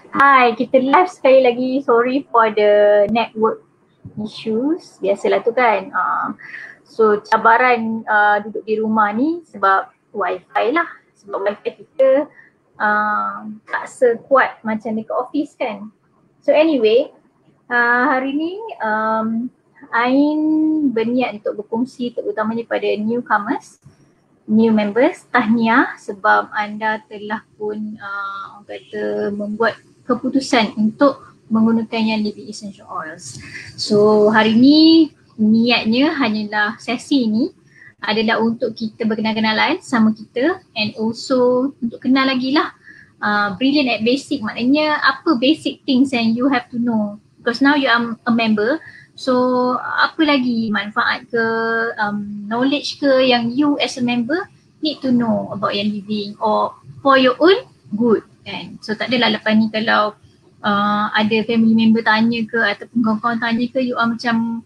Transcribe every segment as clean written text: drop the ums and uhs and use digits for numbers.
Hai, kita live sekali lagi. Sorry for the network issues. Biasalah tu kan. So cabaran duduk di rumah ni sebab wifi lah. Sebab wifi kita tak sekuat macam dekat office kan. So anyway, hari ni Ain berniat untuk berkongsi terutamanya pada newcomers, new members. Tahniah sebab anda telah pun orang kata membuat keputusan untuk menggunakan yang living essential oils. So hari ni niatnya hanyalah sesi ni adalah untuk kita berkenal-kenalan sama kita and also untuk kenal lagi lah brilliant at basic, maknanya apa basic things yang you have to know because now you are a member. So apa lagi manfaat ke knowledge ke yang you as a member need to know about yang living or for your own good kan. So tak adalah lepas ni kalau ada family member tanya ke ataupun kawan-kawan tanya ke you are macam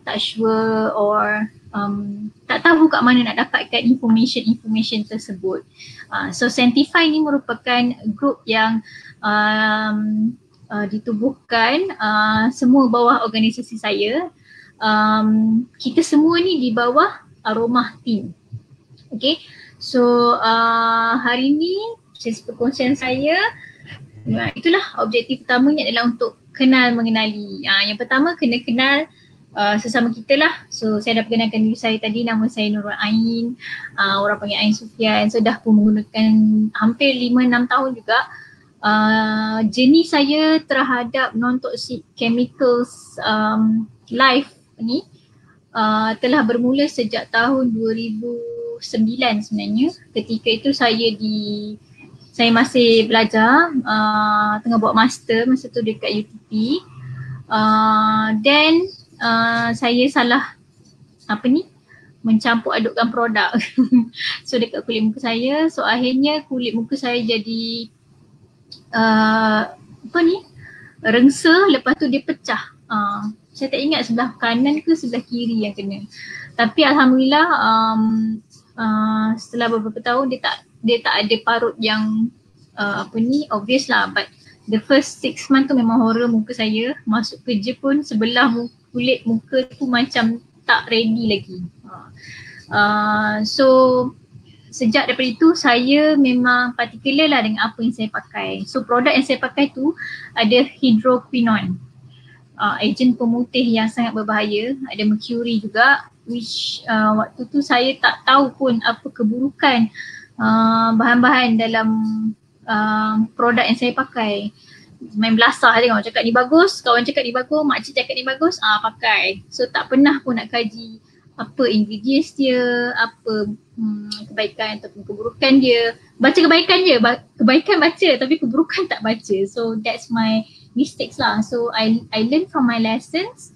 tak sure or tak tahu kat mana nak dapatkan information tersebut. So Sanctify ni merupakan grup yang ditubuhkan semua bawah organisasi saya. Kita semua ni di bawah Aromah Team. Okay, so hari ni sesi perkongsian saya itulah objektif utamanya adalah untuk kenal mengenali. Yang pertama kena kenal sesama kita lah. So saya dah perkenalkan diri saya tadi, nama saya Nurul Ain, orang panggil Ain Sufian. So dah pun menggunakan hampir 5-6 tahun juga. Journey saya terhadap non-toxic chemicals life ni telah bermula sejak tahun 2009 sebenarnya. Ketika itu saya masih belajar, tengah buat master masa tu dekat UTP. Then saya salah mencampur adukkan produk. So dekat kulit muka saya, so akhirnya kulit muka saya jadi rengsa, lepas tu dia pecah. Saya tak ingat sebelah kanan ke sebelah kiri yang kena. Tapi alhamdulillah setelah beberapa tahun dia tak ada parut yang obvious lah, but the first 6 months tu memang horror muka saya. Masuk kerja pun sebelah kulit muka tu macam tak ready lagi. So sejak daripada itu saya memang particular lah dengan apa yang saya pakai. So produk yang saya pakai tu ada hydroquinone, ejen pemutih yang sangat berbahaya. Ada mercury juga, which waktu tu saya tak tahu pun apa keburukan bahan-bahan dalam produk yang saya pakai. Main belasah tengok, cakap ni bagus, kawan cakap ni bagus, makcik cakap ni bagus, pakai. So tak pernah pun nak kaji apa ingredients dia, apa kebaikan ataupun keburukan dia. Baca kebaikan je, kebaikan baca tapi keburukan tak baca. So that's my mistakes lah. So I learn from my lessons.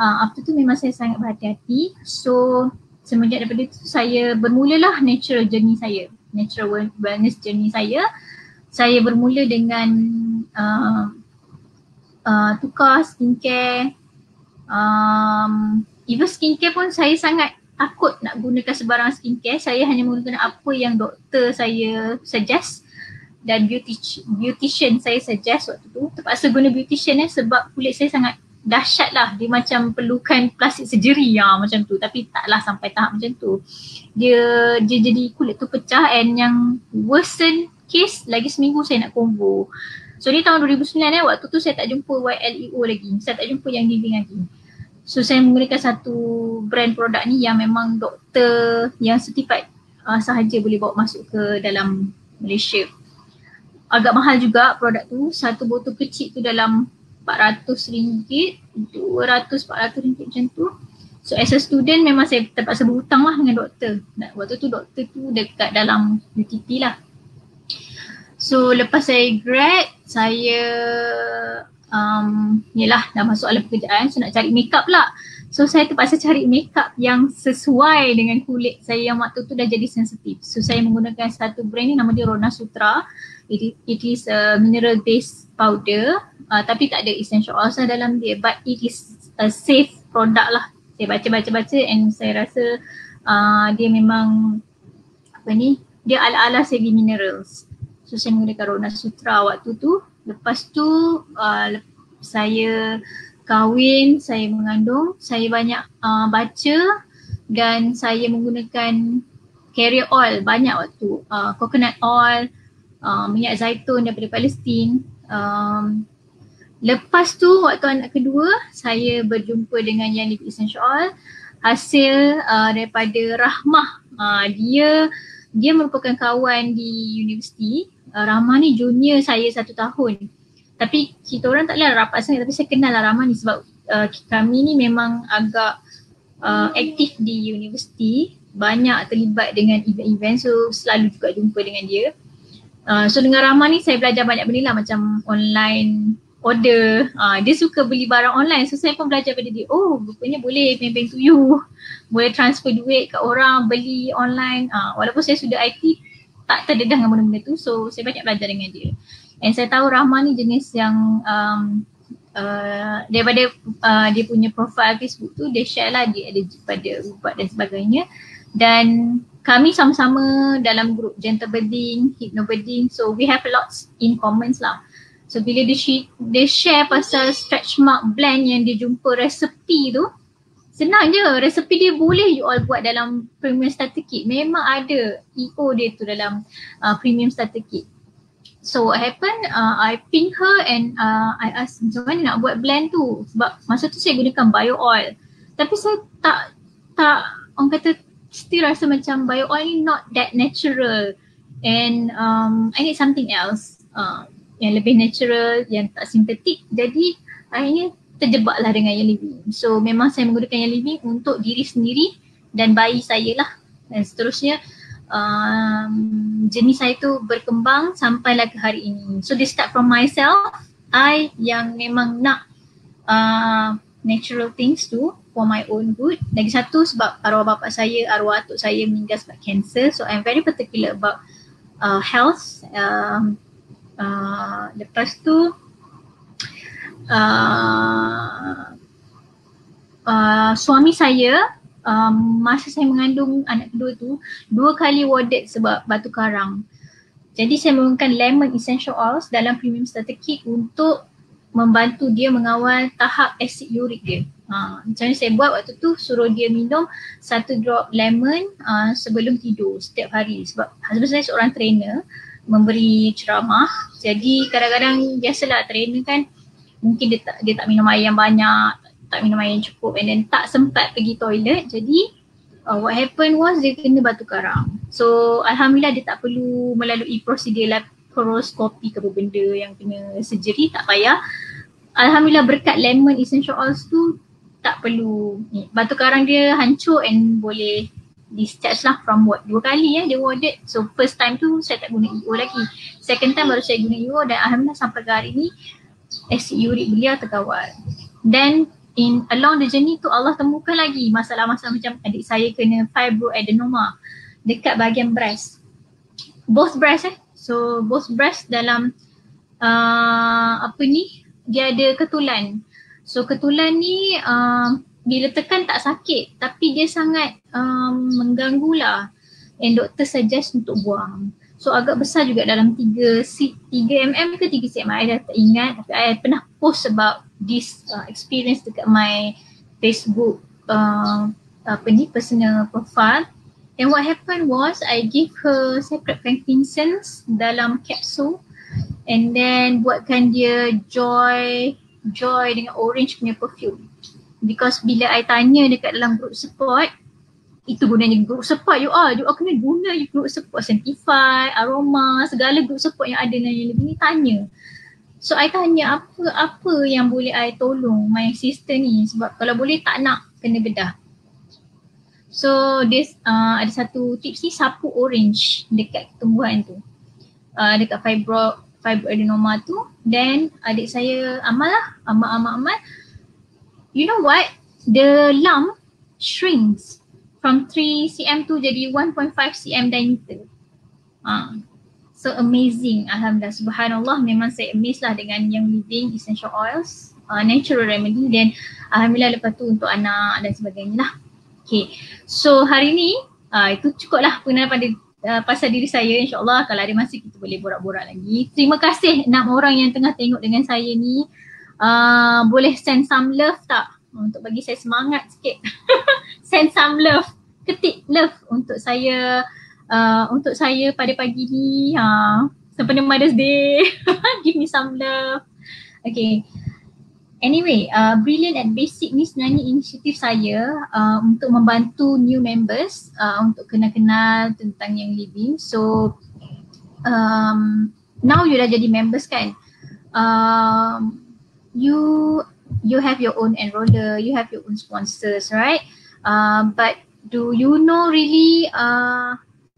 After tu memang saya sangat berhati-hati. So semenjak daripada itu saya bermulalah natural journey saya, natural wellness journey saya. Saya bermula dengan tukar skincare. Even skincare pun saya sangat takut nak gunakan sebarang skincare. Saya hanya menggunakan apa yang doktor saya suggest dan beautician saya suggest waktu tu. Terpaksa guna beautician sebab kulit saya sangat dahsyat lah. Dia macam perlukan plastik surgery macam tu. Tapi taklah sampai tahap macam tu. Dia jadi kulit tu pecah, and yang worsen case lagi seminggu saya nak combo. So ni tahun 2009 waktu tu saya tak jumpa YLEO lagi. Saya tak jumpa yang living lagi. So saya menggunakan satu brand produk ni yang memang doktor yang certified sahaja boleh bawa masuk ke dalam Malaysia. Agak mahal juga produk tu. Satu botol kecil tu dalam RM400, RM200-400 macam tu. So as a student memang saya terpaksa berhutang lah dengan doktor. Waktu tu doktor tu dekat dalam UTP lah. So lepas saya grad, saya dah masuk alam pekerjaan, so nak cari makeup lah. So saya terpaksa cari makeup yang sesuai dengan kulit saya yang waktu tu dah jadi sensitif. So saya menggunakan satu brand ni, nama dia Rona Sutra. It is a mineral based powder, tapi tak ada essential oils dalam dia, but it is a safe product lah. Saya baca and saya rasa dia memang dia ala-ala heavy minerals. So saya menggunakan Rona Sutra waktu tu Lepas tu saya kahwin, saya mengandung, saya banyak baca dan saya menggunakan carrier oil banyak waktu, coconut oil, minyak zaitun daripada Palestin. Lepas tu waktu anak kedua saya berjumpa dengan yang Living Essential Oil hasil daripada Rahmah. Dia merupakan kawan di universiti. Rahmah ni junior saya 1 tahun. Tapi kita orang taklah rapat sangat, tapi saya kenal lah Rahmah ni sebab kami ni memang agak aktif di universiti, banyak terlibat dengan event-event, so selalu juga jumpa dengan dia. So dengan Rahmah ni saya belajar banyak benda lah, macam online order. Dia suka beli barang online, so saya pun belajar pada dia. Oh, rupanya boleh bank to you, boleh transfer duit kat orang, beli online. Walaupun saya sudah IT, tak terdedah dengan benda-benda tu, so saya banyak belajar dengan dia. And saya tahu Rahmah ni jenis yang daripada dia punya profile Facebook tu, dia share lah dia ada pada ubat dan sebagainya. Dan kami sama-sama dalam grup gentle birthing, hypnobirthing, so we have lots in commons lah. So bila dia share pasal stretch mark blend yang dia jumpa resepi tu, senang je, resepi dia boleh you all buat dalam premium starter kit. Memang ada EO dia tu dalam premium starter kit. So what happened, I ping her and I ask macam mana nak buat blend tu, sebab masa tu saya gunakan bio oil. Tapi saya tak orang kata still rasa macam bio oil ni not that natural, and I need something else yang lebih natural, yang tak sintetik. Jadi akhirnya terjebaklah dengan Yang Living. So memang saya menggunakan Yang Living untuk diri sendiri dan bayi saya lah, dan seterusnya jenis saya tu berkembang sampailah ke hari ini. So they start from myself, I yang memang nak natural things tu for my own good. Lagi satu sebab arwah bapa saya, arwah atuk saya meninggal sebab cancer, so I'm very particular about health. Lepas tu suami saya masa saya mengandung anak kedua tu 2 kali warded sebab batu karang. Jadi saya menggunakan lemon essential oils dalam premium starter kit untuk membantu dia mengawal tahap asid urik dia. Macam mana saya buat waktu tu, suruh dia minum 1 drop lemon sebelum tidur setiap hari, sebab husband saya seorang trainer memberi ceramah. Jadi kadang-kadang biasalah trainer kan, mungkin dia tak minum air yang banyak, tak minum air yang cukup, and then tak sempat pergi toilet. Jadi what happened was dia kena batu karang. So alhamdulillah dia tak perlu melalui prosedur laparoskopi ke apa benda yang kena surgery, tak payah. Alhamdulillah berkat lemon essential oils tu tak perlu ni, batu karang dia hancur and boleh discharge lah from ward. 2 kali dia warded. So first time tu saya tak guna EO lagi, second time baru saya guna EO, dan alhamdulillah sampai ke hari ni asid urik beliau terkawal. Then along the journey tu Allah temukan lagi masalah-masalah, macam adik saya kena fibroadenoma dekat bahagian breast, both breast so both breast dalam dia ada ketulan. So ketulan ni bila tekan tak sakit, tapi dia sangat mengganggu lah, and doktor suggest untuk buang. So agak besar juga, dalam 3 mm ke 3 cm, I dah tak ingat, tapi I pernah post about this experience dekat my Facebook personal profile. And what happened was I give her sacred frankincense dalam capsule, and then buatkan dia joy dengan orange punya perfume. Because bila I tanya dekat dalam group support, itu gunanya group support, you all kena guna group support, Sanctify, Aroma, segala group support yang ada dalam Yang Living ni tanya. So I tanya apa yang boleh I tolong my sister ni, sebab kalau boleh tak nak kena bedah. So this ada satu tips ni, sapu orange dekat tumbuhan tu, dekat fibroadenoma tu. Then adik saya amal. You know what? The lump shrinks from 3 cm tu jadi 1.5 cm diameter. So amazing, alhamdulillah, subhanallah. Memang saya amazed lah dengan Yang Living essential oils, natural remedy, dan alhamdulillah lepas tu untuk anak dan sebagainya lah. Okay, so hari ni itu cukup lah pengenalan pada pasal diri saya. InsyaAllah kalau ada masa kita boleh borak-borak lagi. Terima kasih 6 orang yang tengah tengok dengan saya ni. Boleh send some love tak? Untuk bagi saya semangat sikit. Send some love. Ketik love untuk saya pada pagi ni. Sempena Mother's Day. Give me some love. Okay. Anyway, Brilliant at Basic ni sebenarnya inisiatif saya untuk membantu new members untuk kenal-kenal tentang Young Living. So now you dah jadi members kan, you have your own enroller, you have your own sponsors, right? But do you know really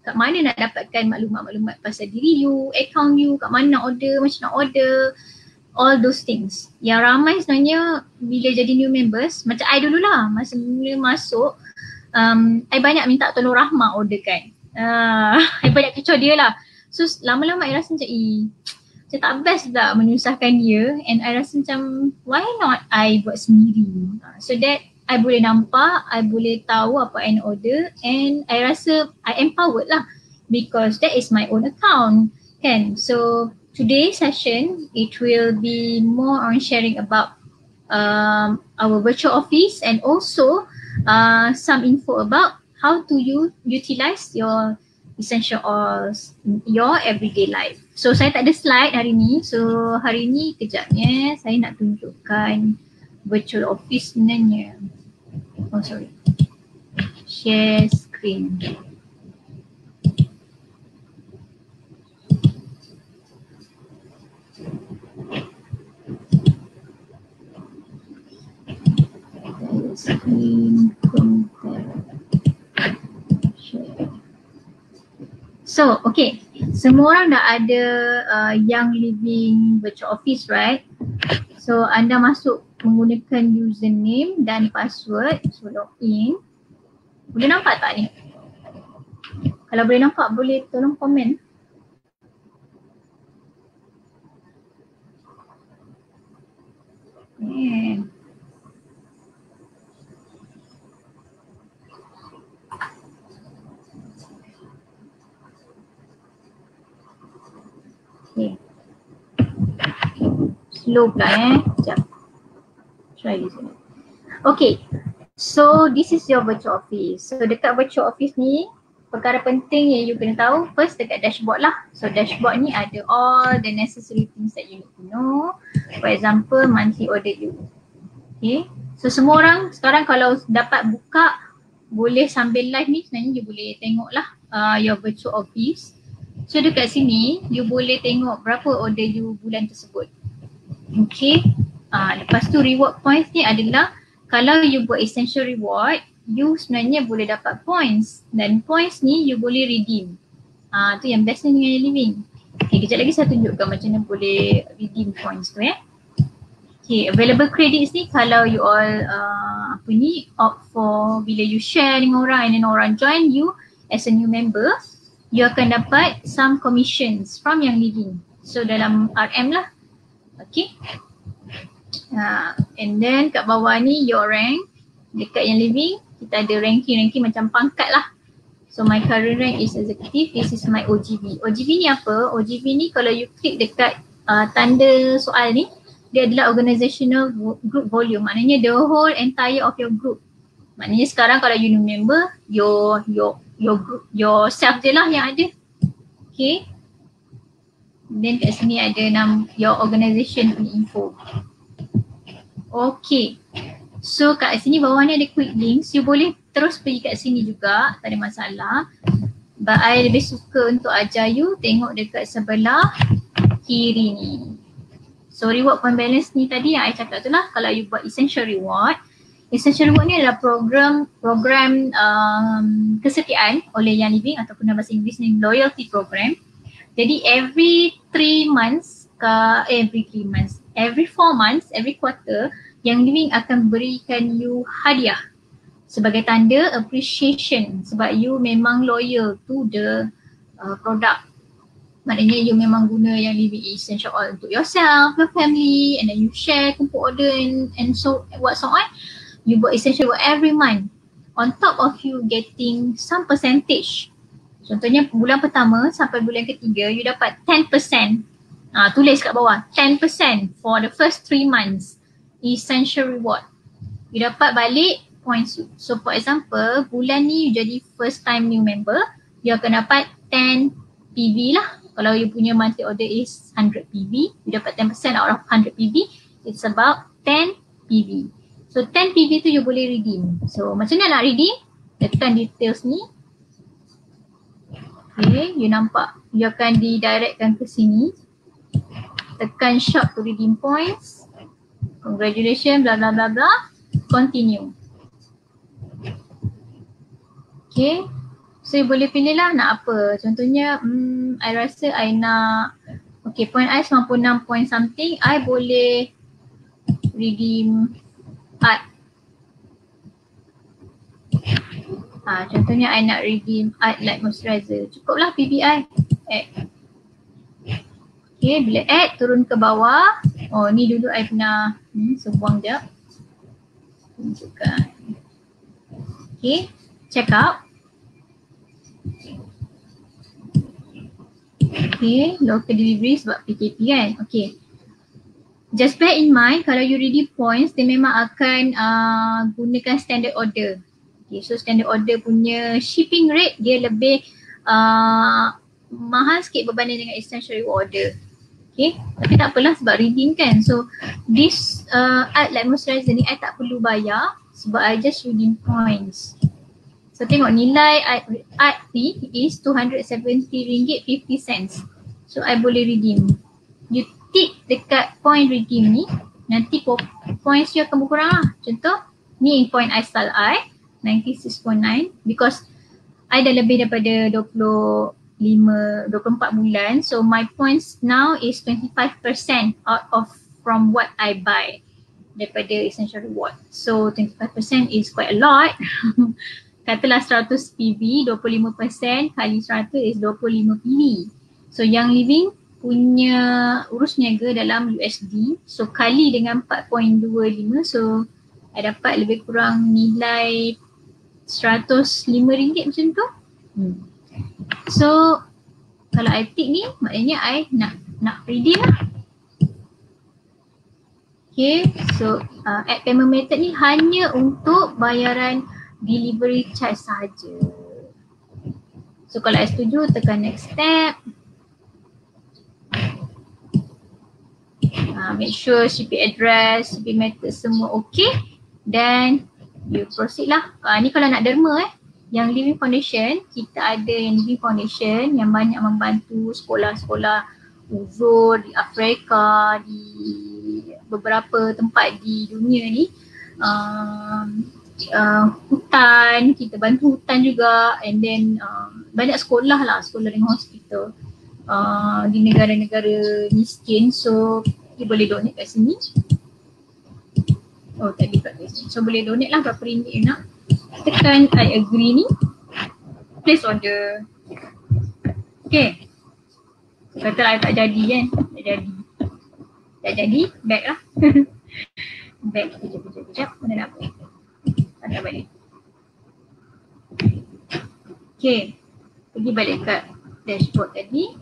kat mana nak dapatkan maklumat-maklumat pasal diri you, account you, kat mana nak order, macam nak order, all those things. Yang ramai sebenarnya bila jadi new members, macam I dululah, masa mula masuk, I banyak minta tolong Rahma order kan. I banyak kecoh dia lah. So lama-lama I rasa macam macam tak best tak menyusahkan dia, and I rasa macam why not I buat sendiri. So that I boleh nampak, I boleh tahu apa I nak order, and I rasa I empowered lah because that is my own account kan. So today's session, it will be more on sharing about our virtual office and also some info about how to utilize your essential oils in your everyday life. So saya tak ada slide hari ni. So hari ni kejapnya saya nak tunjukkan virtual office sebenarnya. Oh sorry. Share screen. Screen content. Share. So, okay. Semua orang dah ada Young Living Virtual Office, right? So, anda masuk menggunakan username dan password. So, login. Boleh nampak tak ni? Kalau boleh nampak, boleh tolong komen. Okay. Slow pula sekejap. Try this one. Okay. So this is your virtual office. So dekat virtual office ni, perkara penting yang you kena tahu first dekat dashboard lah. So dashboard ni ada all the necessary things that you need to know. For example, monthly order you. Okay. So semua orang sekarang kalau dapat buka, boleh sambil live ni sebenarnya you boleh tengok lah your virtual office. So dekat sini, you boleh tengok berapa order you bulan tersebut. Okay. Lepas tu reward points ni adalah kalau you buat essential reward, you sebenarnya boleh dapat points. Dan points ni you boleh redeem. Tu yang bestnya dengan Young Living. Okay, kejap lagi saya tunjukkan macam mana boleh redeem points tu Okay, available credits ni kalau you all opt for bila you share dengan orang and then orang join you as a new member, you akan dapat some commissions from Young Living. So dalam RM lah. Okay. And then kat bawah ni your rank. Dekat Young Living kita ada ranking macam pangkat lah. So my current rank is executive. This is my OGV. OGV ni apa? OGV ni kalau you klik dekat tanda soal ni, dia adalah organizational group volume. Maknanya the whole entire of your group. Maknanya sekarang kalau you new member, your group, yourself je lah yang ada. Okay. Then kat sini ada your organisation info. Okay. So kat sini bawah ni ada quick links. You boleh terus pergi kat sini juga. Tak ada masalah. But I lebih suka untuk ajar you tengok dekat sebelah kiri ni. So reward point balance ni tadi yang I cakap tu lah. Kalau you buat essential reward. Essential reward ni adalah program kesetiaan oleh Young Living ataupun dalam bahasa Inggeris ni loyalty program. Jadi every 4 months, every quarter, Young Living akan berikan you hadiah sebagai tanda appreciation sebab you memang loyal to the product. Maknanya you memang guna Young Living essential oil untuk yourself, your family, and then you share, kumpul order and so on. You buat essential oil every month on top of you getting some percentage. Contohnya bulan pertama sampai bulan ketiga you dapat 10%. Tulis kat bawah 10% for the first 3 months essential reward. You dapat balik points you. So for example, bulan ni you jadi first time new member, you akan dapat 10 PV lah. Kalau you punya monthly order is 100 PV, you dapat 10% out of 100 PV, it's about 10 PV. So 10 PV tu you boleh redeem. So macam mana nak redeem? Tekan details ni. Okay, you nampak you akan didirectkan ke sini. Tekan shop to redeem points. Congratulations, bla bla bla bla. Continue. Okay. So you boleh pilih lah nak apa. Contohnya, I rasa I nak, okay, point I 96 point something. I boleh redeem art. Contohnya I nak redeem art like moisturizer. Cukup lah PBI. Okay, bila add turun ke bawah. Oh ni dulu I pernah so buang jap. Tunjukkan. Okay, check out. Okay, local delivery sebab PKP kan. Okay, just bear in mind kalau you redeem points dia memang akan gunakan standard order. Okay, so standard order punya shipping rate dia lebih mahal sikit berbanding dengan essential order. Okay, tapi tak apalah sebab redeem kan. So this art like moisturizer ni I tak perlu bayar sebab I just redeem points. So tengok nilai art ni is RM270.50. So I boleh redeem. You tick dekat point redeem ni, nanti points you akan berkurang lah. Contoh ni point I style I 96.9 because I dah lebih daripada 24 bulan. So my points now is 25% out of from what I buy daripada essential reward. So 25% is quite a lot. Katalah 100 PV, 25% kali 100 is 25 PV. So yang living punya urus niaga dalam USD. So kali dengan 4.25, so I dapat lebih kurang nilai RM105 macam tu. So kalau I tick ni maknanya I nak redeem lah. Okay, so add payment method ni hanya untuk bayaran delivery charge sahaja. So kalau I setuju tekan next step. Make sure shipping address, shipping method semua okay. Then you proceed lah. Ni kalau nak derma yang Living Foundation, kita ada yang Living Foundation yang banyak membantu sekolah-sekolah uzur di Afrika, di beberapa tempat di dunia ni. Hutan, kita bantu hutan juga, and then banyak sekolah lah, sekolah dengan hospital di negara-negara miskin. So you boleh donate kat sini. Oh tadi kat sini. So boleh donate lah berapa ringgit you nak. Tekan I agree ni, place order. Okay, kata I tak jadi kan, tak jadi, back lah. Back, kejap, mana nak apa? Tak balik. Okay, pergi balik kat dashboard tadi.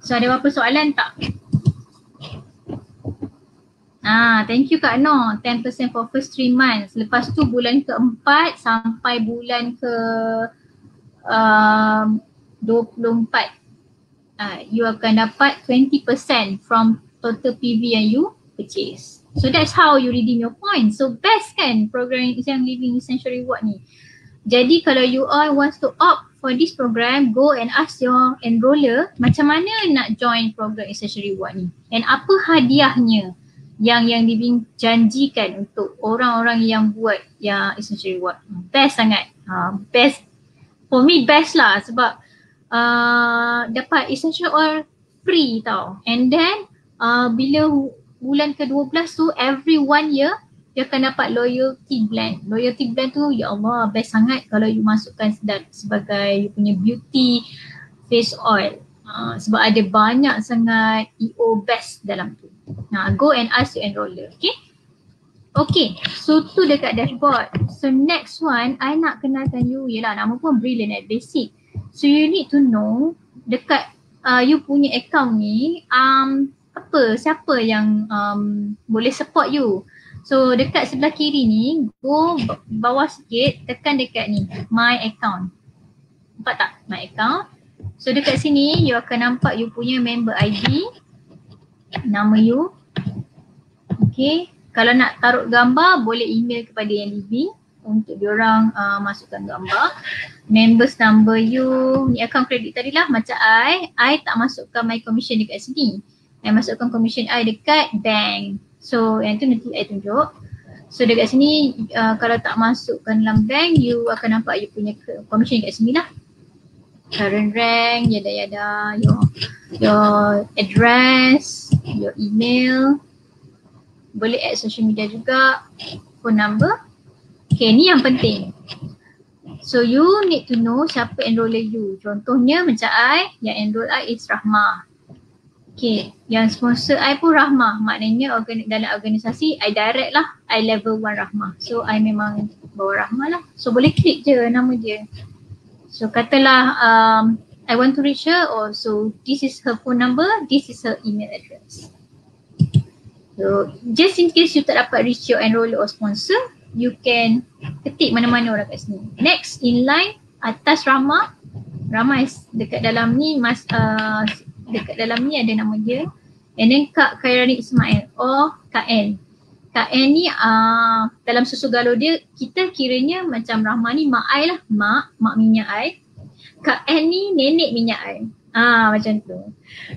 So ada apa soalan tak? Thank you Kak Noh, 10% for first 3 months. Lepas tu bulan ke-4 sampai bulan ke-24 you akan dapat 20% from total PV yang you purchase. So that's how you redeem your points. So best kan program yang Living Essential Reward ni. Jadi kalau you all wants to opt for this program, go and ask your enroller macam mana nak join program Essential Reward ni. And apa hadiahnya yang Living janjikan untuk orang-orang yang buat yang Essential Reward. Best sangat. Best. For me best lah sebab dapat Essential Oil free tau. And then bila bulan ke-12 tu every 1 year you akan dapat loyalty blend. Loyalty blend tu ya Allah best sangat kalau you masukkan sebagai you punya beauty face oil. Sebab ada banyak sangat EO best dalam tu. Go and ask your enroller, okay? Okay, so tu dekat dashboard. So next one, I nak kenalkan you, yelah nama pun Brilliant at Basic. So you need to know dekat you punya account ni siapa yang boleh support you. So dekat sebelah kiri ni, go bawah sikit, tekan dekat ni, My Account. Nampak tak? My Account. So dekat sini you akan nampak you punya member ID, nama you. Okay, kalau nak taruh gambar boleh email kepada NDB untuk diorang masukkan gambar. Members number you, ni account credit tadi lah macam I tak masukkan my commission dekat sini. I masukkan commission I dekat bank. So yang tu nanti I tunjuk. So dekat sini kalau tak masukkan dalam bank, you akan nampak you punya commission dekat sini lah. Current rank, yada-yada, your address, your email. Boleh add social media juga, phone number. Okay, ni yang penting. So you need to know siapa enroller you. Contohnya macam I, yang enroll I is Rahmah. Okay, yang sponsor I pun Rahmah. Maknanya dalam organisasi I direct lah, I level 1 Rahmah. So I memang bawa Rahmah lah. So boleh klik je nama dia. So katalah I want to reach her, so this is her phone number, this is her email address. So just in case you tak dapat reach your enroller or sponsor, you can ketik mana-mana orang kat sini. Next in line, atas Rahmah. Rahmah is dekat dalam ni, dekat dalam ni ada nama dia. And then Kak Khairani Ismail or Kak N. Kak N ni dalam susu galuh dia, kita kiranya macam Rahmah ni mak I lah, mak minyak I. Kak N ni nenek minyak I. Macam tu.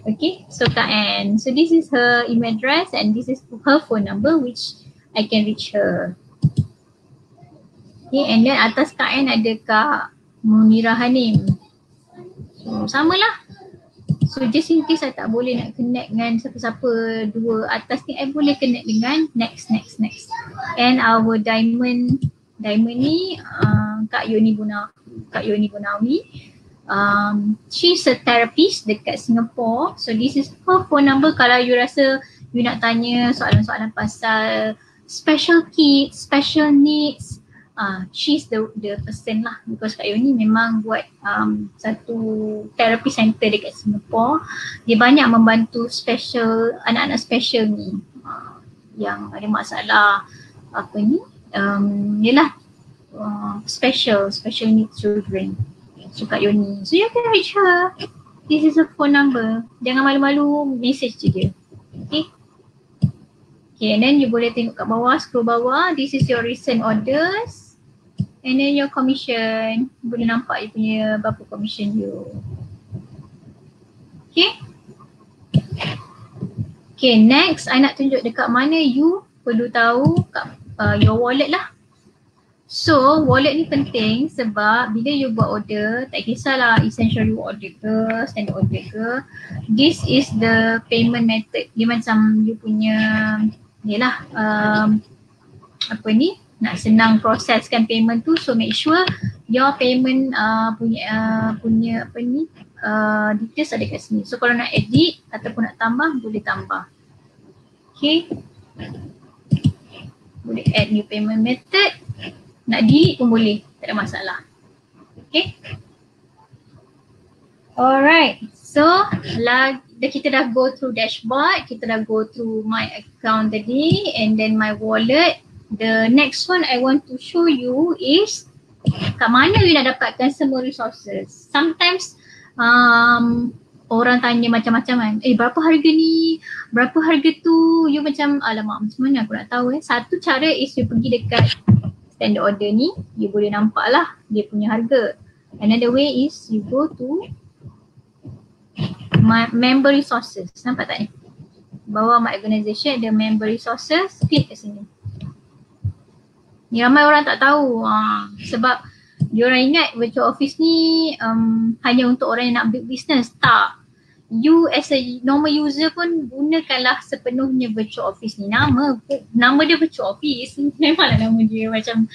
Okay, so Kak N. So this is her email address and this is her phone number which I can reach her. Okay, and then atas Kak N ada Kak Munirah Hanim. So sama lah. So just in case I tak boleh nak connect dengan siapa-siapa dua atas ni, I boleh connect dengan next. And our diamond ni Kak Yoni Gunawi. She's a therapist dekat Singapore. So this is her phone number kalau you rasa you nak tanya soalan-soalan pasal special kids, special needs. She's the person lah, because Kak Yoni memang buat satu therapy center dekat Singapore. Dia banyak membantu special, anak-anak special ni yang ada masalah special needs children. So Kak Yoni, so you can reach her. This is her phone number. Jangan malu-malu, message je dia. Okay, and then you boleh tengok kat bawah, scroll bawah. This is your recent orders. And then your commission. Boleh nampak you punya berapa commission you. Okay. Okay, next I nak tunjuk dekat mana you perlu tahu kat your wallet lah. So wallet ni penting sebab bila you buat order, tak kisahlah essential you order ke, standard order ke, this is the payment method. Dia macam you punya nak senang proseskan payment tu, so make sure your payment punya details ada kat sini. So kalau nak edit ataupun nak tambah, boleh tambah. Okay, boleh add new payment method. Nak delete pun boleh, tak ada masalah. Okay. Alright, so kita dah go through dashboard, kita dah go through my account tadi and then my wallet. The next one I want to show you is kat mana you nak dapatkan semua resources. Sometimes orang tanya macam-macam kan, berapa harga ni, berapa harga tu, you macam alamak macam mana aku nak tahu. Satu cara is you pergi dekat standard order ni, you boleh nampak lah dia punya harga. Another way is you go to my member resources. Nampak tak ni? Bawah my organization ada member resources, klik kat sini. Ni ramai orang tak tahu sebab diorang ingat virtual office ni hanya untuk orang yang nak build business. Tak. You as a normal user pun gunakanlah sepenuhnya virtual office ni. Nama dia virtual office, memanglah nama dia macam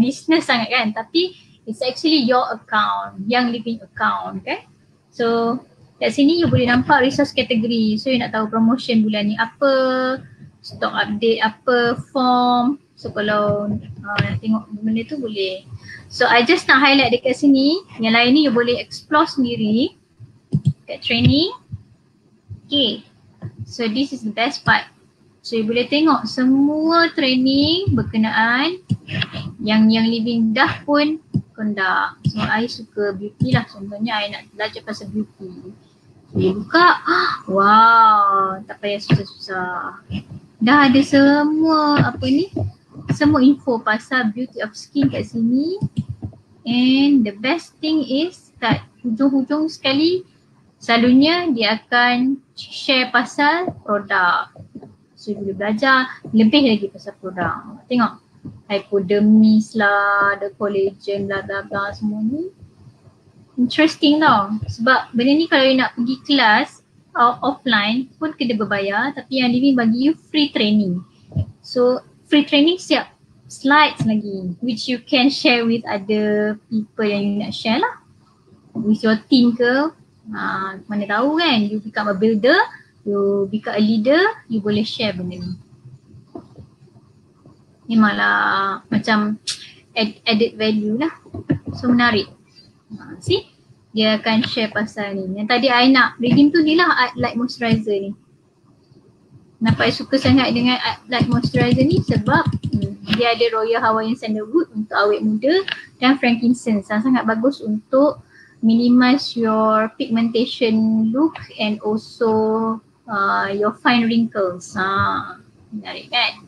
business sangat kan, tapi it's actually your account, yang living account kan. So kat sini you boleh nampak resource category. So you nak tahu promotion bulan ni apa, stock update apa, form, So kalau nak tengok benda tu boleh. So I just nak highlight dekat sini. Yang lain ni you boleh explore sendiri kat training. Okay. So this is the best part. So you boleh tengok semua training berkenaan yang living dah pun conduct. So I suka beauty lah. Contohnya I nak belajar pasal beauty. So you buka, wow, tak payah susah-susah. Dah ada semua semua info pasal beauty of skin kat sini. And the best thing is kat hujung-hujung sekali selalunya dia akan share pasal produk. So you boleh belajar lebih lagi pasal produk. Tengok hypodermis lah, the collagen bla bla bla semua ni. Interesting tau. Sebab benda ni kalau you nak pergi kelas offline pun kena berbayar, tapi yang Living bagi you free training. So free training siap slides lagi which you can share with other people yang you nak share lah. With your team ke, mana tahu kan, you become a builder, you become a leader, you boleh share benda ni. Memanglah macam added value lah. So menarik. See? Dia akan share pasal ni. Yang tadi I nak redeem tu ni lah light moisturizer ni. Kenapa I suka sangat dengan light moisturizer ni? Sebab dia ada Royal Hawaiian Sandalwood untuk awet muda dan frankincense yang sangat bagus untuk minimize your pigmentation look and also your fine wrinkles. Menarik kan?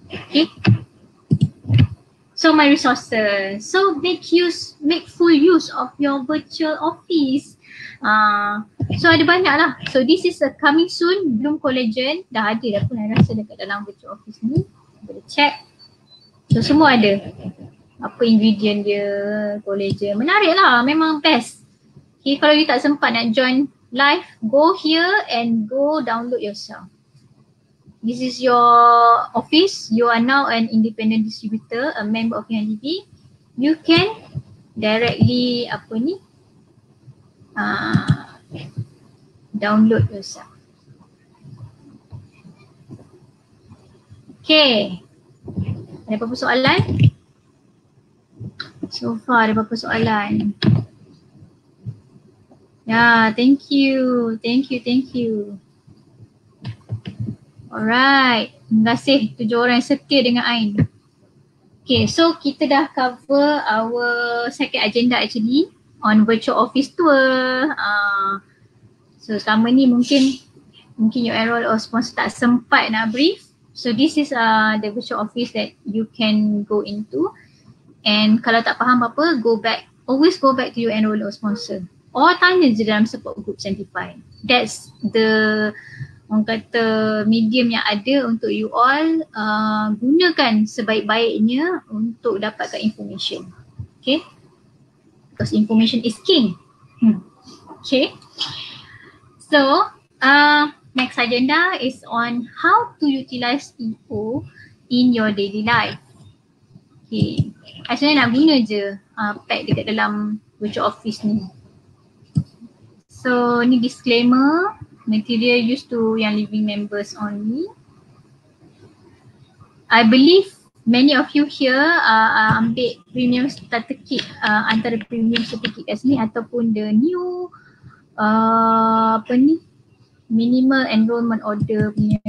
Okay. So my resources. So make full use of your virtual office. So ada banyak lah. So this is a coming soon. Bloom Collagen. Dah ada dah pun I rasa dekat dalam virtual office ni. Boleh check. So semua ada. Apa ingredient dia, collagen. Menarik lah. Memang best. Okay, kalau you tak sempat nak join live, go here and go download yourself. This is your office. You are now an independent distributor, a member of UNDP. You can directly download yourself. Okay. Ada apa-apa soalan? So far ada apa-apa soalan? Ya, thank you. Thank you. Alright, terima kasih 7 orang yang setia dengan Ain. Okay, so kita dah cover our second agenda actually on virtual office tour. So selama ni mungkin you enroll or sponsor tak sempat nak brief. So this is the virtual office that you can go into. And kalau tak faham apa-apa, always go back to your enroll or sponsor. Or tanya je dalam support group Sanctify. That's the orang kata medium yang ada untuk you all gunakan sebaik-baiknya untuk dapatkan information. Okay. Because information is king. Okay. So next agenda is on how to utilize info in your daily life. Okay. Actually nak guna je pack dekat dalam virtual office ni. So ni disclaimer. Material used to yang living members only. I believe many of you here ambil premium starter kit, antara premium starter kit kat sini ataupun the new minimal enrollment order punya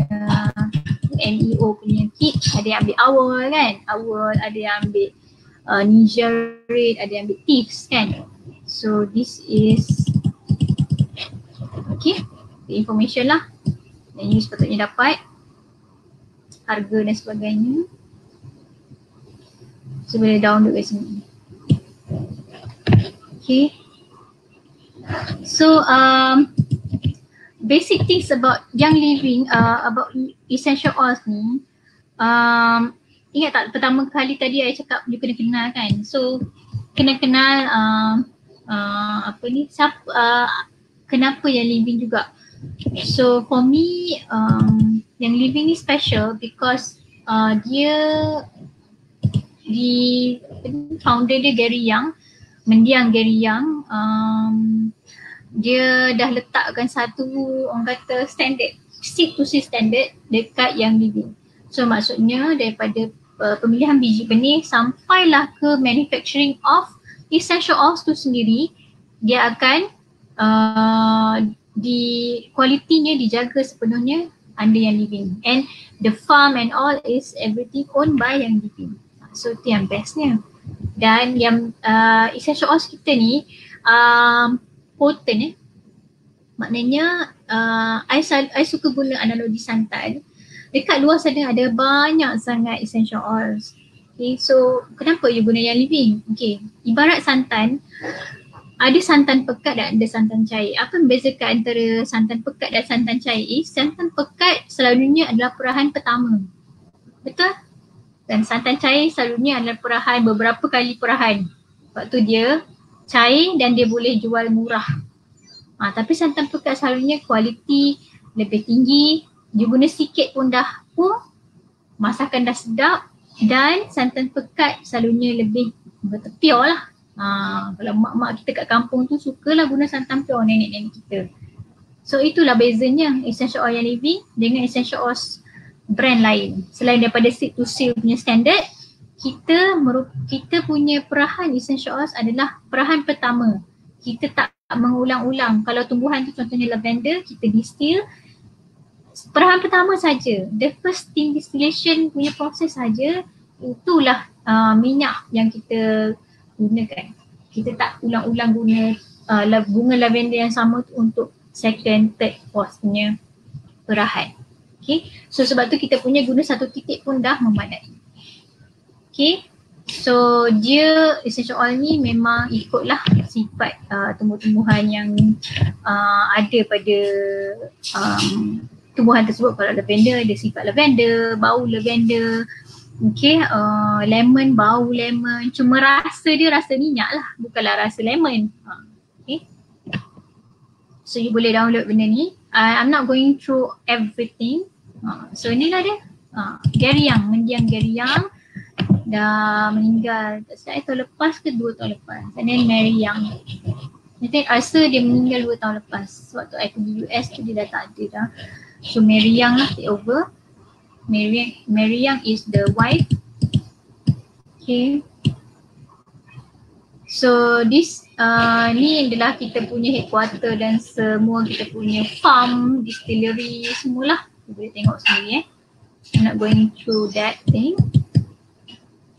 MEO punya kit. Ada yang ambil awal kan, ada yang ambil Ninja Raid, ada yang ambil Thieves kan. So this is okay, the information lah yang you sepatutnya dapat, harga dan sebagainya. So boleh download kat sini. Okay. So basic things about Young Living, about essential oils ni. Ingat tak pertama kali tadi I cakap you kena kenal kan. So kena kenal kenapa Young Living juga. So for me, Young Living ni special because dia founder dia Gary Young, mendiang Gary Young, dia dah letakkan satu orang kata standard, seat to seat standard dekat Young Living. So maksudnya daripada pemilihan biji benih sampailah ke manufacturing of essential oils tu sendiri, dia akan di kualitinya dijaga sepenuhnya under Young Living, and the farm and all is everything owned by Young Living. So itu yang bestnya. Dan yang essential oils kita ni potent maknanya I suka guna analogi santan. Dekat luar sana ada banyak sangat essential oils. Okay, so kenapa you guna Young Living? Okay, ibarat santan, ada santan pekat dan ada santan cair. Apa membezakan antara santan pekat dan santan cair? Santan pekat selalunya adalah perahan pertama. Betul? Dan santan cair selalunya adalah perahan, beberapa kali perahan. Sebab tu dia cair dan dia boleh jual murah. Tapi santan pekat selalunya kualiti lebih tinggi, dia guna sikit pun dah masakan dah sedap, dan santan pekat selalunya lebih pure lah. Kalau mak-mak kita kat kampung tu sukalah guna santan pure, nenek-nenek kita. So itulah bezanya essential oil Young Living dengan essential oil brand lain. Selain daripada seed to seal punya standard, kita punya perahan essential oils adalah perahan pertama. Kita tak mengulang-ulang. Kalau tumbuhan tu contohnya lavender, kita distill perahan pertama saja. The first steam distillation punya proses saja, itulah minyak yang kita gunakan. Kita tak ulang-ulang guna bunga lavender yang sama tu untuk second, third, fourth punya perahan. Okay, so sebab tu kita punya guna satu titik pun dah memadai. Okay, so dia essential oil ni memang ikutlah sifat tumbuh-tumbuhan yang ada pada tumbuhan tersebut. Kalau lavender, dia sifat lavender, bau lavender. Okay, lemon, bau lemon. Cuma rasa dia rasa minyak lah, bukanlah rasa lemon. Okay, so you boleh download benda ni. I'm not going through everything. So inilah dia. Gary Young, mendiang Gary Young dah meninggal tak silap tahun lepas ke 2 tahun lepas. And then Mary Young, I rasa dia meninggal 2 tahun lepas. Waktu I pergi US tu dia dah tak ada dah. So Mary Young lah take over. Mary Young is the wife. Okay, so this ni adalah kita punya headquarter dan semua kita punya farm, distillery, semualah. You boleh tengok sendiri I'm not going through that thing.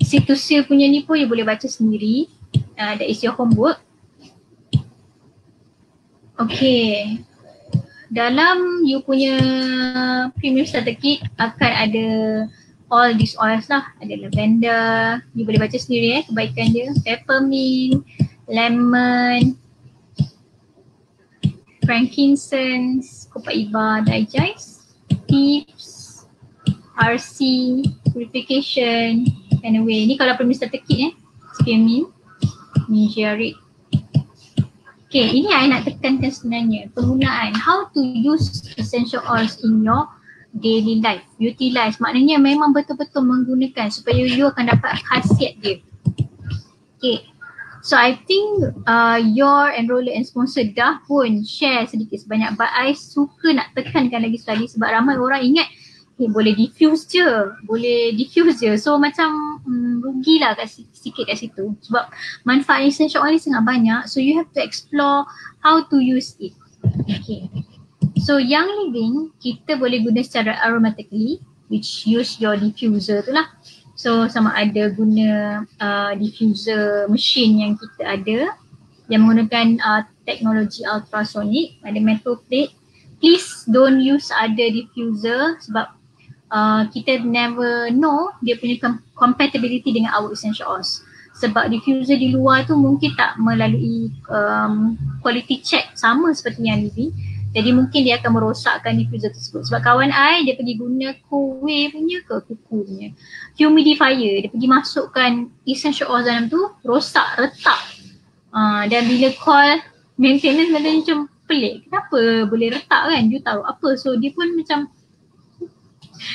Seed to seal punya ni pun you boleh baca sendiri. That is your homework. Okay, dalam you punya premium starter kit akan ada all these oils lah. Ada lavender, you boleh baca sendiri kebaikan dia. Peppermint, lemon, frankincense, copaiba digest, tips, RC, purification, and away. Ni kalau premium starter kit spearmint, ninjarit. Okay, ini I nak tekankan sebenarnya penggunaan, how to use essential oils in your daily life. Utilize, maknanya memang betul-betul menggunakan supaya you akan dapat khasiat dia. Okay, so I think your enroller and sponsor dah pun share sedikit sebanyak, but I suka nak tekankan lagi sekali sebab ramai orang ingat boleh diffuse je, so macam rugilah sikit kat situ sebab manfaat essential oil ni sangat banyak, so you have to explore how to use it. Okay, so Young Living kita boleh guna secara aromatically, which use your diffuser tu lah. So sama ada guna diffuser machine yang kita ada yang menggunakan teknologi ultrasonic, ada metal plate. Please don't use other diffuser sebab kita never know dia punya compatibility dengan our essential oils. Sebab diffuser di luar tu mungkin tak melalui quality check sama seperti Young Living. Jadi mungkin dia akan merosakkan diffuser tersebut. Sebab kawan I dia pergi guna Kowe punya ke kuku punya humidifier, dia pergi masukkan essential oils dalam tu, rosak, retak. Dan bila call maintenance macam pelik, kenapa boleh retak kan, you tahu apa. So dia pun macam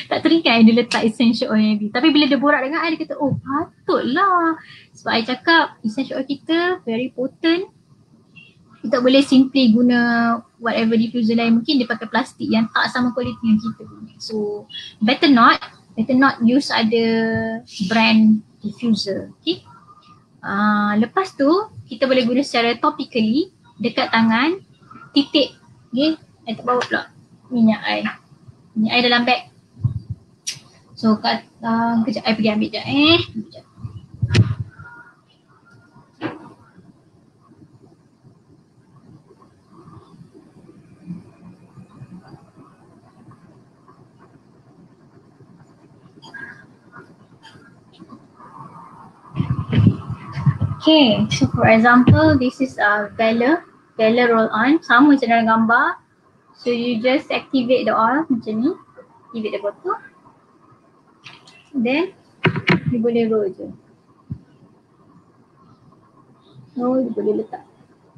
tak teringat dia letak essential oil ni. Tapi bila dia borak dengan I, dia kata oh patutlah. Sebab I cakap essential oil kita very potent. Kita boleh simply guna whatever diffuser lain, mungkin dia pakai plastik yang tak sama kualiti yang kita punya. So better not. Better not use ada brand diffuser. Okay. Lepas tu kita boleh guna secara topically dekat tangan, titik. Okay. Tak bawa pula minyak air. Minyak air dalam beg. So kejap I pergi ambil sekejap Kejap. Okay, so for example, this is a Valor roll on. Sama macam dalam gambar. So you just activate the oil macam ni. Activate the bottle. Then, you boleh roll je. Oh, you boleh letak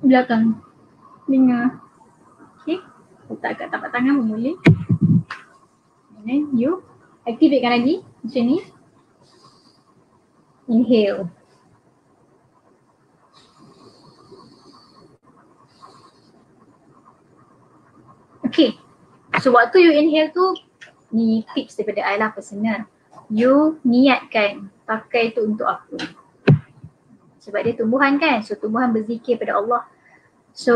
belakang telinga. Okay, letak kat tapak tangan pun boleh. And then you activatekan lagi macam ni. Inhale. Okay, so waktu you inhale tu, ni tips daripada I lah personal. You niatkan pakai tu untuk apa. Sebab dia tumbuhan kan, so tumbuhan berzikir pada Allah. So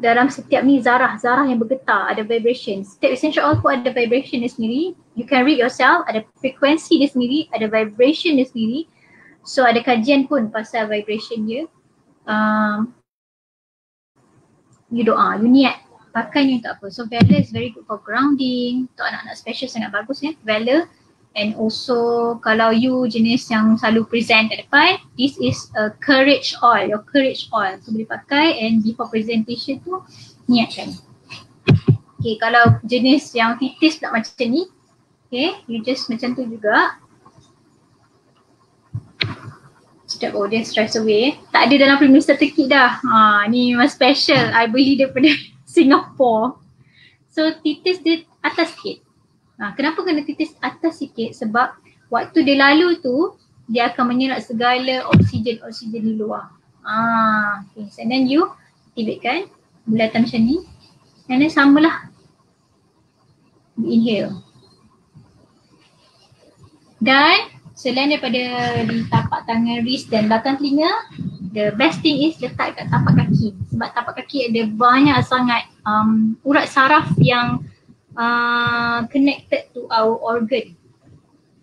dalam setiap ni zarah yang bergetar, ada vibration. Setiap essential oil pun ada vibration dia sendiri. You can read yourself, ada frekuensi dia sendiri, ada vibration dia sendiri. So ada kajian pun pasal vibration dia. You doa, you niat. Pakai ni untuk apa? So Valor is very good for grounding. Untuk anak-anak special sangat bagus ya, Valor. And also kalau you jenis yang selalu present kat depan, this is a courage oil, your courage oil. So boleh pakai and before presentation tu niatkan. Okay, kalau jenis yang titis pula macam ni, okay, you just macam tu juga. Sedap, oh dia stress away. Tak ada dalam Prime Minister Turki dah. Ni memang special, I beli daripada Singapore. So titis dia atas sikit. Kenapa kena titis atas sikit? Sebab waktu dia lalu tu, dia akan menyerap segala oksigen di luar. Okay. And then you activate kan, bulatan macam ni. And then samalah. Inhale. Dan selain daripada di tapak tangan, wrist dan belakang telinga, the best thing is letak kat tapak kaki. Sebab tapak kaki ada banyak sangat urat saraf yang connected to our organ,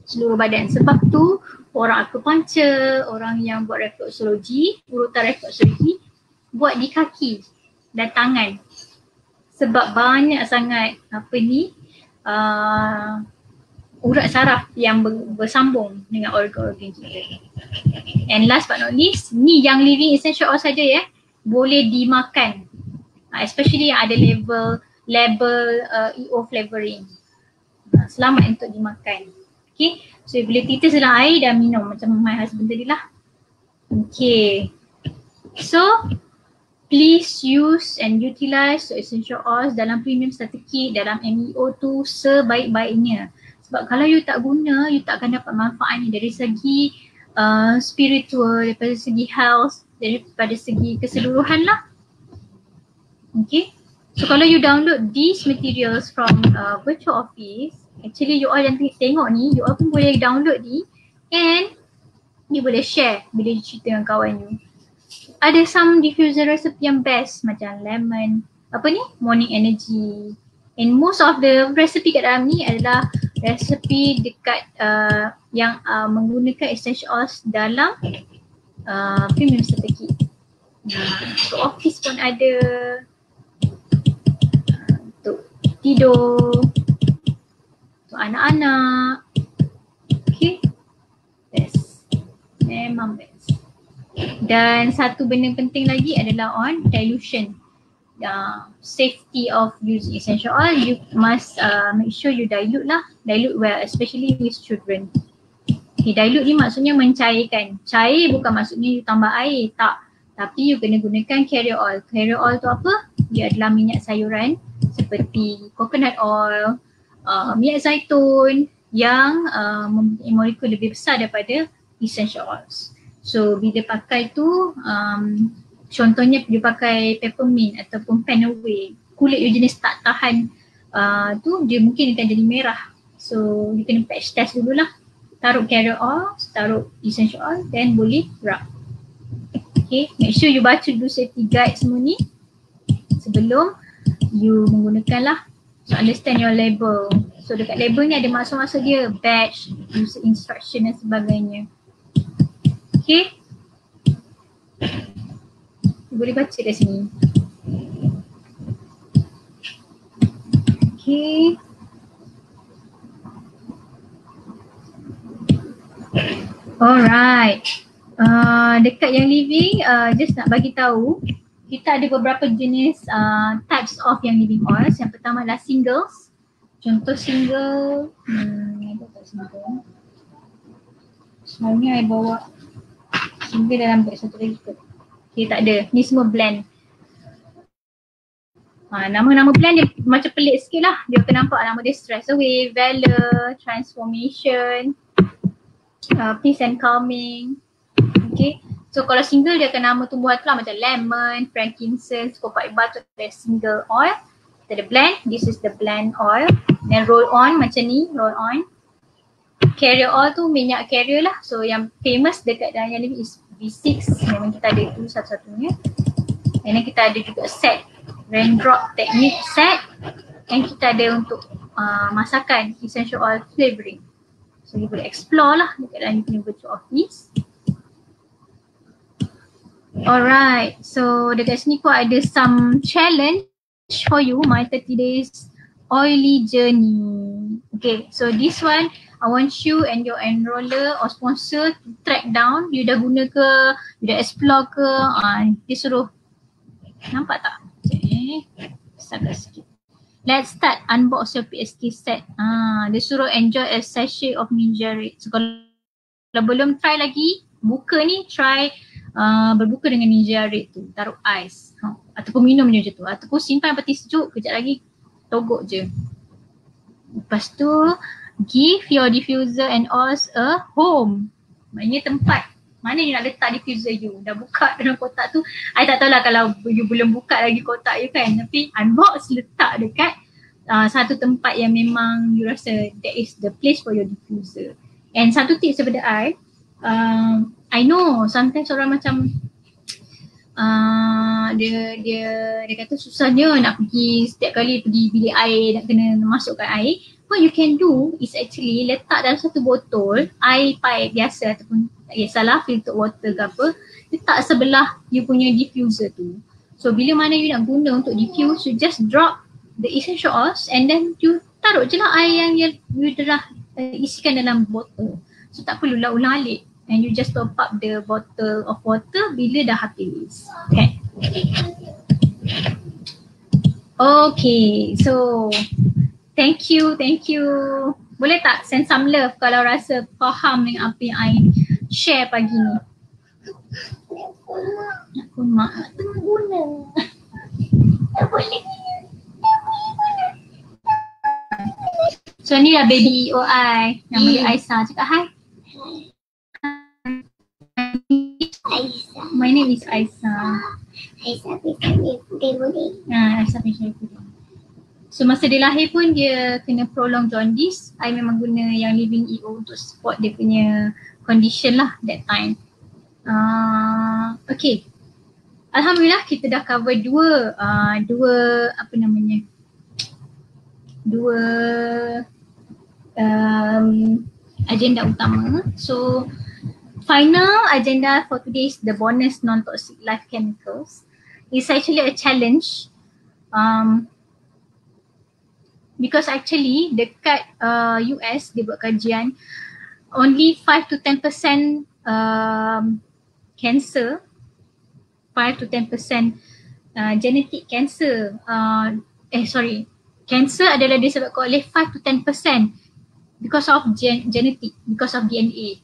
seluruh badan. Sebab tu orang acupuncture, orang yang buat refleksologi, urutan refleksologi buat di kaki dan tangan. Sebab banyak sangat urat saraf yang bersambung dengan organ-organ kita. And last but not least, ni yang living essential oil saja ya, boleh dimakan. Especially yang ada label EO flavoring. Selamat untuk dimakan. Okay, so bila titis dalam air dan minum macam my husband tadi lah. Okay, so please use and utilize essential oils dalam premium strategy, dalam MEO tu sebaik-baiknya. Sebab kalau you tak guna, you tak akan dapat manfaat ni dari segi spiritual, daripada segi health, daripada segi keseluruhan lah. Okay, so kalau you download these materials from virtual office, actually you all yang tengok ni, you all pun boleh download ni and you boleh share bila you cerita dengan kawan you. Ada some diffuser recipe yang best macam lemon, morning energy. And most of the recipe kat dalam ni adalah resipi dekat yang menggunakan essential oils dalam premium strategi. Untuk office pun ada, untuk tidur, untuk anak-anak. Okay, best, memang best. Dan satu benda penting lagi adalah on dilution. Safety of using essential oil, you must make sure you dilute well, especially with children. Okay, dilute ni maksudnya mencairkan. Cair bukan maksudnya you tambah air, tak. Tapi you kena gunakan carrier oil. Carrier oil tu apa? Dia adalah minyak sayuran seperti coconut oil, minyak zaitun yang mempunyai molekul lebih besar daripada essential oils. So bila pakai tu, contohnya you pakai peppermint ataupun panaway, kulit you jenis tak tahan tu dia mungkin akan jadi merah. So So you kena patch test dululah. Taruh carrier oil, taruh essential oil, then boleh rub. Okay, make sure you baca dulu safety guide semua ni sebelum you menggunakan lah. So understand your label. So dekat label ni ada maksud-maksud dia, batch, user instruction dan sebagainya. Okay, boleh baca dari sini. Okay. Alright. Dekat yang living, just nak bagi tahu, kita ada beberapa jenis types of yang living oils. Yang pertama adalah singles. Contoh single, ada tak single? Sebenarnya I bawa single dalam beg satu lagi kot. Okay, tak ada. Ni semua blend. Nama-nama blend dia macam pelik sikit lah. Dia akan nampak nama dia Stress Away, Valor, Transformation, Peace and Calming. Okay. So kalau single dia akan nama tumbuhan tu lah macam lemon, frankincense, kopak batu, ada single oil. Kita ada blend, this is the blend oil. Then roll on macam ni, roll on. Carrier oil tu minyak carrier lah. So yang famous dekat dalam yang ni is V6. Memang kita ada itu satu-satunya. And then kita ada juga set, raindrop technique set. And kita ada untuk masakan, essential oil flavouring. So you boleh explore lah dekat dalam you punya virtual office. Alright, so dekat sini ko ada some challenge for you, my 30 days oily journey. Okay, so this one I want you and your enroller or sponsor to track down. You dah guna ke, you dah explore ke, dia suruh, nampak tak? Okay, sabar sikit. Let's start unbox your PSK set. Dia suruh enjoy a sachet of Ninja Red. So kalau belum try lagi, buka ni try berbuka dengan Ninja Red tu. Taruh ais. Ataupun minum je macam tu. Ataupun simpan peti sejuk, kejap lagi togok je. Lepas tu, give your diffuser and oils a home. Maknanya tempat mana you nak letak diffuser you. Dah buka dalam kotak tu. I tak tahulah kalau you belum buka lagi kotak you kan. Tapi unbox, letak dekat satu tempat yang memang you rasa that is the place for your diffuser. And satu tips daripada I know sometimes orang macam dia kata susahnya nak pergi setiap kali pergi bilik air, nak kena masukkan air. What you can do is actually letak dalam satu botol air pipe biasa ataupun tak kisahlah filtered water ke apa, letak sebelah you punya diffuser tu. So bila mana you nak guna untuk diffuse, you just drop the essential oils and then you taruh je lah air yang you telah isikan dalam botol. So tak perlu lah ulang alik. And you just top up the bottle of water bila dah habis. Okay. Okay, so thank you. Boleh tak send some love kalau rasa faham dengan apa yang I share pagi ni. Aku mak tengah guna. Tak boleh. So ni lah baby OI. Nama dia Aisyah. Cakap hi. Aisyah. My name is Aisyah. Aisyah Puding. Aisyah Puding. So masa dia lahir pun dia kena prolong jaundice. I memang guna yang Living EO untuk support dia punya condition lah that time. Okay. Alhamdulillah kita dah cover dua agenda utama. So final agenda for today is the bonus non-toxic life chemicals. It's actually a challenge because actually dekat US dia buat kajian only 5 to 10% cancer, 5 to 10% genetic cancer, cancer adalah disebabkan oleh 5 to 10% because of genetic, because of DNA.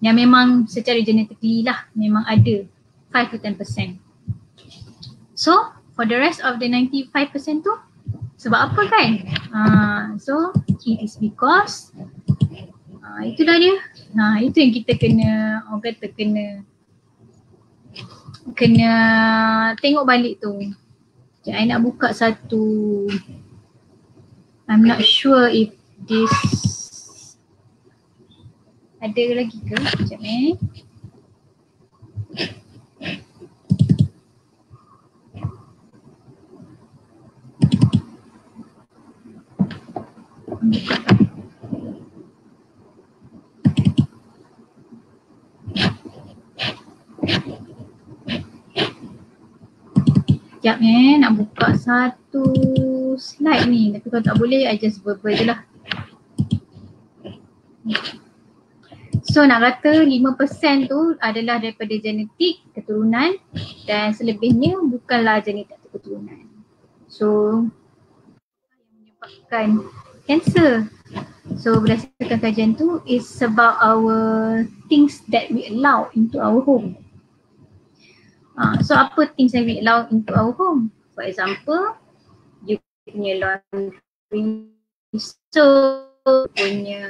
Yang memang secara genetically lah memang ada 5 to 10%. So for the rest of the 95% tu sebab apa kan? So it is because itulah dia. Itu yang kita kena, orang kata kena tengok balik tu. Sekejap I nak buka satu. I'm not sure if this Ada lagi ke? Sekejap Sekejap nak buka satu slide ni. Tapi kalau tak boleh, I just verbal je lah. So nak kata 5% tu adalah daripada genetik, keturunan, dan selebihnya bukanlah genetik atau keturunan. So yang menyebabkan kanser. So berdasarkan kajian tu, it's about our things that we allow into our home. So apa things that we allow into our home? For example, you punya laundry, so punya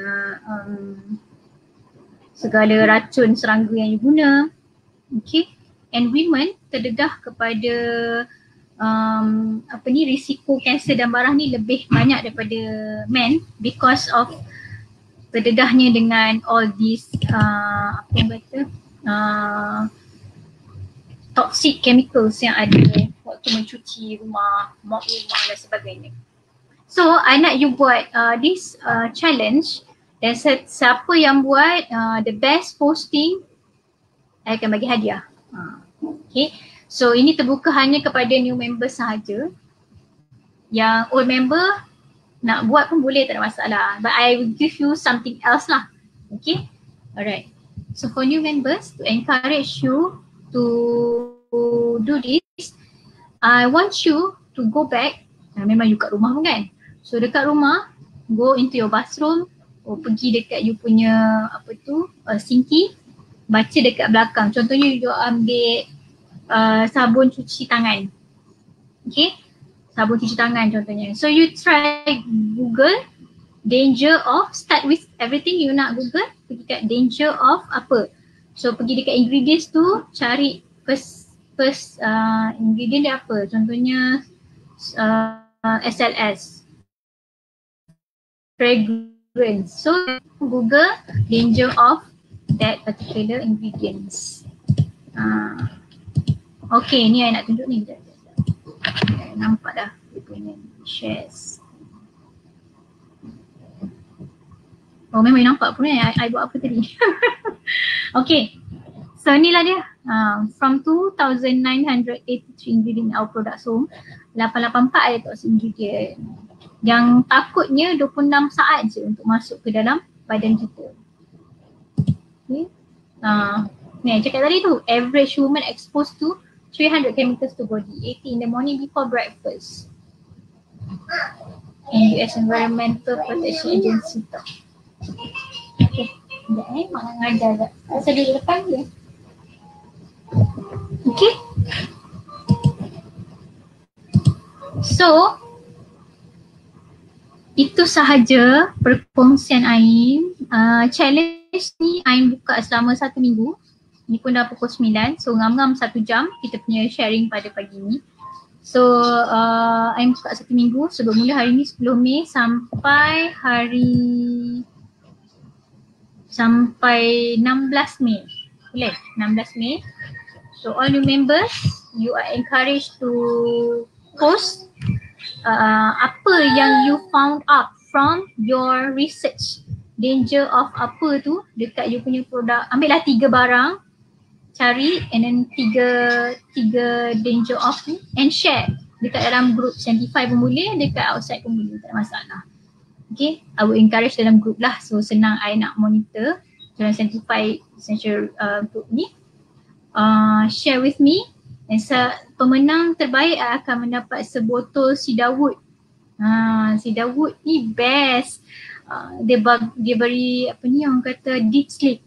segala racun serangga yang you guna. Okay. And women terdedah kepada risiko kanser dan barah ni lebih banyak daripada men because of terdedahnya dengan all these toxic chemicals yang ada waktu mencuci rumah, mop rumah dan sebagainya. So I nak you buat this challenge, dan siapa yang buat the best posting, I akan bagi hadiah. Okay, so ini terbuka hanya kepada new member sahaja. Yang old member nak buat pun boleh, tak ada masalah. But I will give you something else lah. Okay, alright. So for new members, to encourage you to do this, I want you to go back. Memang you kat rumah pun kan. So dekat rumah, go into your bathroom, pergi dekat you punya sinki, baca dekat belakang. Contohnya you ambil sabun cuci tangan. Okay, sabun cuci tangan contohnya. So you try Google danger of, start with everything you nak Google, pergi kat danger of apa. So pergi dekat ingredients tu, cari first ingredient dia apa. Contohnya SLS, fragrance. So Google danger of that particular ingredients. Okay, ni I nak tunjuk ni. Nampak dah dia punya shares. Oh memang nampak pun I buat apa tadi. Okay, so inilah dia. From 2,983 ingredient in our products home, 884 ada toxic ingredient. Yang takutnya 26 saat je untuk masuk ke dalam badan kita. Okay. Ni cakap tadi tu, average woman exposed to 300 chemicals to body, 80 in the morning before breakfast. And US Environmental Protection Agency tu. Okay, sekejap mak nak ngajar tak? Asal duduk depan dia. Okay. So, itu sahaja perkongsian Ain. Challenge ni Ain buka selama 1 minggu. Ni pun dah pukul 9. So ngam-ngam 1 jam kita punya sharing pada pagi ni. So Ain buka 1 minggu. So bermula hari ni 10 Mei sampai 16 Mei. Boleh? 16 Mei. So all new members, you are encouraged to post apa yang you found out from your research. Danger of apa tu dekat you punya produk. Ambillah 3 barang, cari, and then 3 danger of ni, and share dekat dalam group Scientify pun boleh, dekat outside pun boleh, tak ada masalah. Okay, I will encourage dalam group lah, so senang I nak monitor dalam Scientify essential group ni. Share with me, dan pemenang terbaik akan mendapat sebotol Cedarwood. Cedarwood ni best. Dia beri orang kata deep sleep.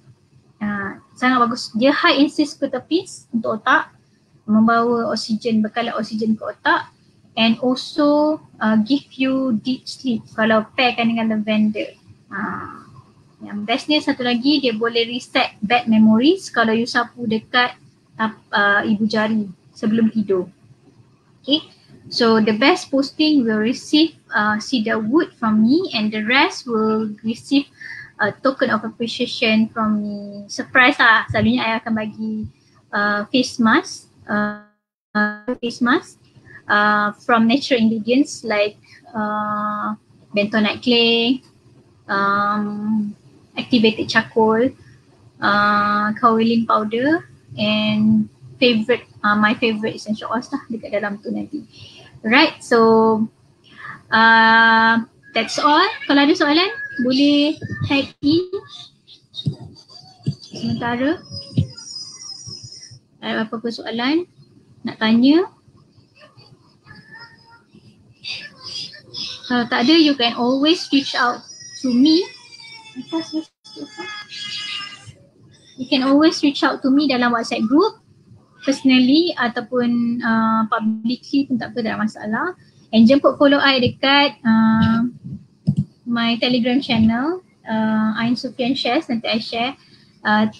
Sangat bagus. Dia high in sesquiterpenes untuk otak, membawa oksigen, bekalan oksigen ke otak, and also give you deep sleep kalau pairkan dengan lavender. Yang bestnya satu lagi, dia boleh reset bad memories kalau you sapu dekat ibu jari sebelum tidur. Okay, so the best posting will receive Cedarwood from me, and the rest will receive token of appreciation from me. Surprise lah, selalunya I akan bagi face mask, from natural ingredients like bentonite clay, activated charcoal, kaolin powder, and my favorite essential oils lah dekat dalam tu nanti. Right, so that's all. Kalau ada soalan boleh type in sementara. Ada apa-apa soalan nak tanya? Kalau tak ada, you can always reach out to me. You can always reach out to me dalam WhatsApp group, personally ataupun publicly pun tak apa, tak ada masalah. And jemput follow I dekat my Telegram channel, Ain Sufian Shares. Nanti I share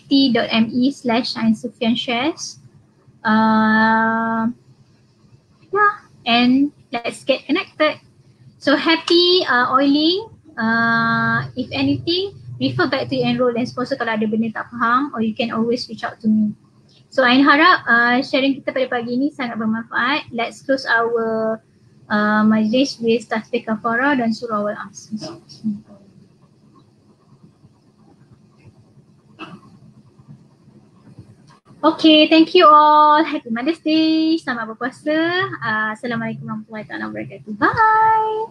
t.me/AinSufianShares. Yeah, and let's get connected. So happy oiling. If anything, refer back to enroll and sponsor kalau ada benda tak faham, or you can always reach out to me. So Ain harap sharing kita pada pagi ini sangat bermanfaat. Let's close our majlis with tasbih kafarah dan surah Al-Asr. Okay, thank you all. Happy Mother's Day. Selamat berpuasa. Assalamualaikum warahmatullahi wabarakatuh. Bye.